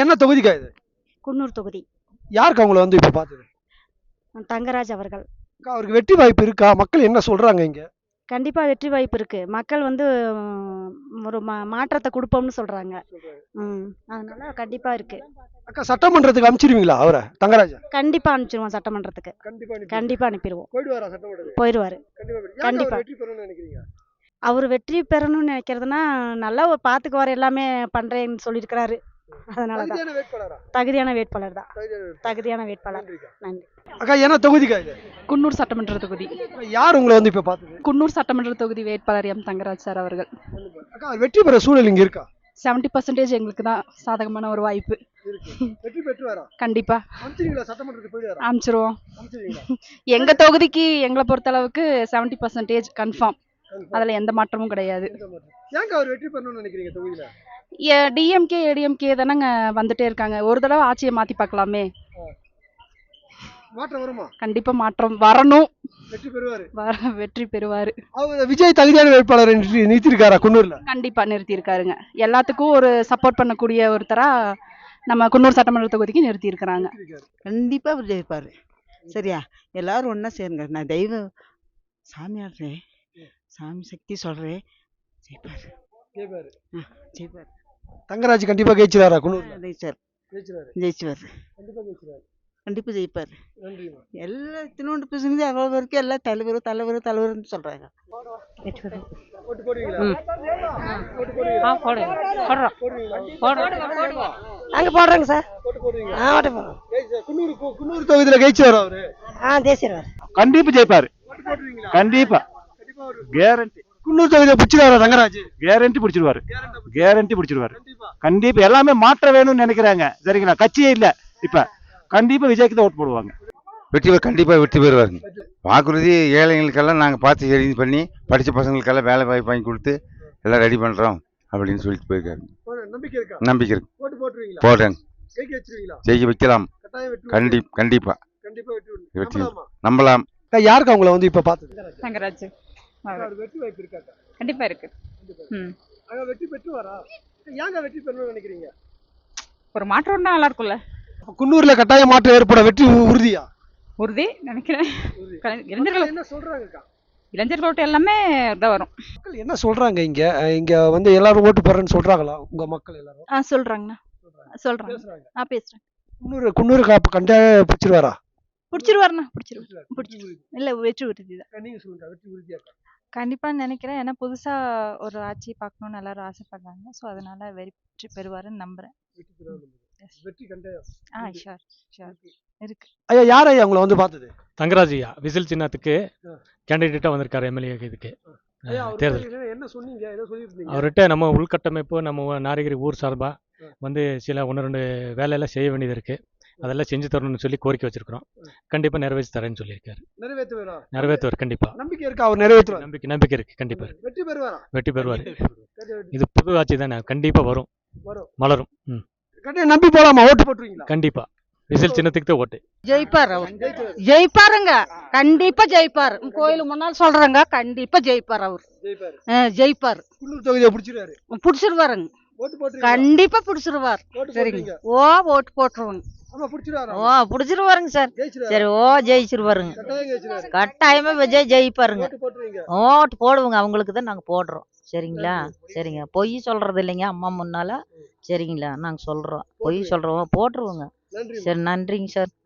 என்ன தொகுதிக்கா இது? குன்னூர் தொகுதி. யாருக்கு அவங்கள வந்து இப்ப பார்த்தது? தங்கராஜ் அவர்கள். அக்கா, அவருக்கு வெற்றி வாய்ப்பு இருக்கா? மக்கள் என்ன சொல்றாங்க இங்க? கண்டிப்பா வெற்றி வாய்ப்பு இருக்கு. மக்கள் வந்து ஒரு மாற்றத்தை கொடுப்போம்னு சொல்றாங்க. அதனால கண்டிப்பா இருக்கு. அக்கா, சட்டமன்றத்துக்கு அனுப்பிச்சிருவீங்களா அவரை, தங்கராஜா? கண்டிப்பா அனுப்பிச்சிருவோம் சட்டமன்றத்துக்கு. கண்டிப்பா அனுப்பிடுவோம். போயிடுவாரு. கண்டிப்பா. அவர் வெற்றி பெறணும்னு நினைக்கிறதுனா நல்லா பாத்துக்குவார், எல்லாமே பண்றேன்னு சொல்லியிருக்கிறாரு. அதனாலதான் தகுதியான வேட்பாளர் தான். தகுதியான வேட்பாளர். நன்றி. அக்கா, என்ன தொகுதிக்கா இது? குன்னூர் சட்டமன்ற தொகுதி. யார் உங்களை வந்து இப்ப பார்த்தது? குன்னூர் சட்டமன்ற தொகுதி வேட்பாளர் எம் தங்கராஜ் சார் அவர்கள். அக்கா, வெற்றி பெற சூழல் இங்க இருக்கா? 70% எங்களுக்கு தான் சாதகமான ஒரு வாய்ப்பு. வெற்றி பெற்றுவாரா? கண்டிப்பா சட்டமன்றத்துக்கு போயிடுவாரா? அனுப்பிச்சிருவோம். எங்க தொகுதிக்கு எங்களை பொறுத்த அளவுக்கு 70% கன்ஃபார்ம். அதுல எந்த மாற்றமும் கிடையாது. ஏங்க அவர் வெற்றி பெறணும்னு நினைக்கிறீங்க தொகுதியில? டிஎம்கே ஏடிஎம்கே தானங்க வந்துட்டே இருக்காங்க. ஒரு தடவை ஆட்சியை மாத்தி பார்க்கலாமே. மாற்றம் வருமா? கண்டிப்பா மாற்றம் வரணும். வெற்றி பெறுவாரு. வெற்றி பெறுவாரு. அவர் விஜய் தகுதியான வேட்பாளர் நிறுத்திருக்காரா குன்னூர்ல? கண்டிப்பா நிறுத்தி இருக்காருங்க. எல்லாத்துக்கும் ஒரு சப்போர்ட் பண்ணக்கூடிய ஒருத்தரா நம்ம குன்னூர் சட்டமன்ற தொகுதிக்கு நிறுத்தி இருக்கிறாங்க. கண்டிப்பா அவர் ஜெயிப்பாரு. சரியா? எல்லாரும் ஒன்னா சேருங்க. நான் தெய்வ சாமி ஆடுறேன், சாமி சக்தி சொல்றேன். ஜெயிப்பாரு. ஜெயிப்பாரு. தங்கராஜ் கண்டிப்பா ஜெயிச்சிருவாரா குன்னூர்ல? ஜெயிச்சுவாரு. கண்டிப்பா ஜெயிப்பாரு. எல்லா இத்தினோண்டு பசங்க அவ்வளவு வரைக்கும் எல்லாம் தலைவர்னு சொல்றாங்க. அங்க போடுறோங்க சார். குன்னூர் தொகுதியில ஜெயிச்சிருவாரா அவரு? ஜெயிச்சிருவாரு. கண்டிப்பா ஜெயிப்பாரு. கண்டிப்பா கேரண்டி. குன்னூர் தொகுதியை பிடிச்சிருவாரா தங்கராஜ்? கேரண்டி பிடிச்சிருவாரு. கேரண்டி பிடிச்சிருவாரு. கண்டிப்பா எல்லாமே மாற்றம் வேணும்னு நினைக்கிறாங்க. சரிங்களா? கட்சியே இல்ல இப்ப. கண்டிப்பா விஜய்க்கு தான் ஓட்டு போடுவாங்க. கண்டிப்பா வெற்றி பெறுவாருங்க. வாக்குறுதி ஏழைகளுக்கெல்லாம் நாங்கள் பார்த்து ரெடி பண்ணி படித்த பசங்களுக்கெல்லாம் வேலை வாய்ப்பு வாங்கி கொடுத்து எல்லாம் ரெடி பண்ணுறோம் அப்படின்னு சொல்லிட்டு போயிருக்காரு. நம்பிக்கை இருக்கு. போடுறேங்க. ஜெயிக்க வைக்கலாம். கண்டிப்பா வெற்றி நம்பலாம். யாருக்கு அவங்கள வந்து இப்ப பார்த்தது? தங்கராஜ். வெற்றி வாய்ப்பு இருக்கா? கண்டிப்பா இருக்கு. வெற்றி பெற்றுவாரா? ஏங்க வெற்றி பெறணும்னு நினைக்கிறீங்க? ஒரு மாற்றம் நல்லா இருக்கும்ல. குன்னூர்ல கட்டாய மாற்றம் ஏற்பட வெற்றி உறுதியா? உறுதி நினைக்கிறேன். இளைஞர்கள் என்ன சொல்றாங்கக்கா? இளைஞர்களோட்ட எல்லாமே தான் வரும். மக்கள் என்ன சொல்றாங்க இங்க? இங்க வந்து எல்லாரும் ஓட்டு போடுறேன்னு சொல்றாங்களா உங்க மக்கள் எல்லாரும்? சொல்றாங்கண்ணா. சொல்றாங்க. பேசுறேன். குன்னூர் கண்டிப்பா பிடிச்சிருவாரா? பிடிச்சிருவாருண்ணா. இல்ல வெற்றி உறுதி தான். நீங்க சொல்லுங்க, வெற்றி உறுதியா? கண்டிப்பா நினைக்கிறேன். ஏன்னா புதுசா ஒரு ஆட்சி பார்க்கணும்னு எல்லாரும் ஆசைப்படுறாங்க. ஸோ அதனால வெற்றி பெறுவாருன்னு நம்புறேன். வெற்றி இருக்கு. ஐயா, யார் ஐயா உங்களை வந்து பார்த்தது? தங்கராஜ் ஐயா விசில் சின்னத்துக்கு கேண்டிடேட்டா வந்திருக்காரு எம்எல்ஏ இதுக்கு தேர்தல். என்ன சொன்னீங்க? அவர்கிட்ட நம்ம உள்கட்டமைப்பு நம்ம நாரிகிரி ஊர் சார்பா வந்து சில 1-2 வேலையெல்லாம் செய்ய வேண்டியது இருக்கு. அதெல்லாம் செஞ்சு தரணும்னு சொல்லி கோரிக்கை வச்சிருக்கிறோம். கண்டிப்பா நிறைவேற்றி தரேன்னு சொல்லியிருக்காரு. நிறைவேற்றுவார். கண்டிப்பா நம்பிக்கை இருக்கா? அவர் நிறைவேற்றுவார். நம்பிக்கை இருக்கு. கண்டிப்பா வெற்றி பெறுவார். இது புது ஆட்சி தானே, கண்டிப்பா வரும், மலரும். நம்பி போலாமா? ஓட்டு போட்டுருவீங்களா? கண்டிப்பா விசில் சின்னத்துக்கு தான் ஓட்டு. ஜெயிப்பார். அவர் ஜெயிப்பாருங்க. கண்டிப்பா ஜெயிப்பார். கோயில் முன்னால் சொல்றாங்க. கண்டிப்பா ஜெயிப்பார். அவர் ஜெயிப்பார். குன்னூர் தொகுதியை பிடிச்சிருவாருங்க. கண்டிப்பா பிடிச்சிருவார். சரிங்க. ஓட்டு போட்டுருவாங்க. பிடிச்சிருவாருங்க சார். சரி. ஜெயிச்சிருவாருங்க. கட்டாயமா விஜய் ஜெயிப்பாருங்க. ஓட்டு போடுவோங்க. அவங்களுக்கு தான் நாங்க போடுறோம். சரிங்களா? சரிங்க. பொய் சொல்றது இல்லைங்க அம்மா முன்னால. சரிங்களா? நாங்க சொல்றோம். பொய் சொல்றோம். போட்டுருவோங்க. சரி. நன்றிங்க சார்.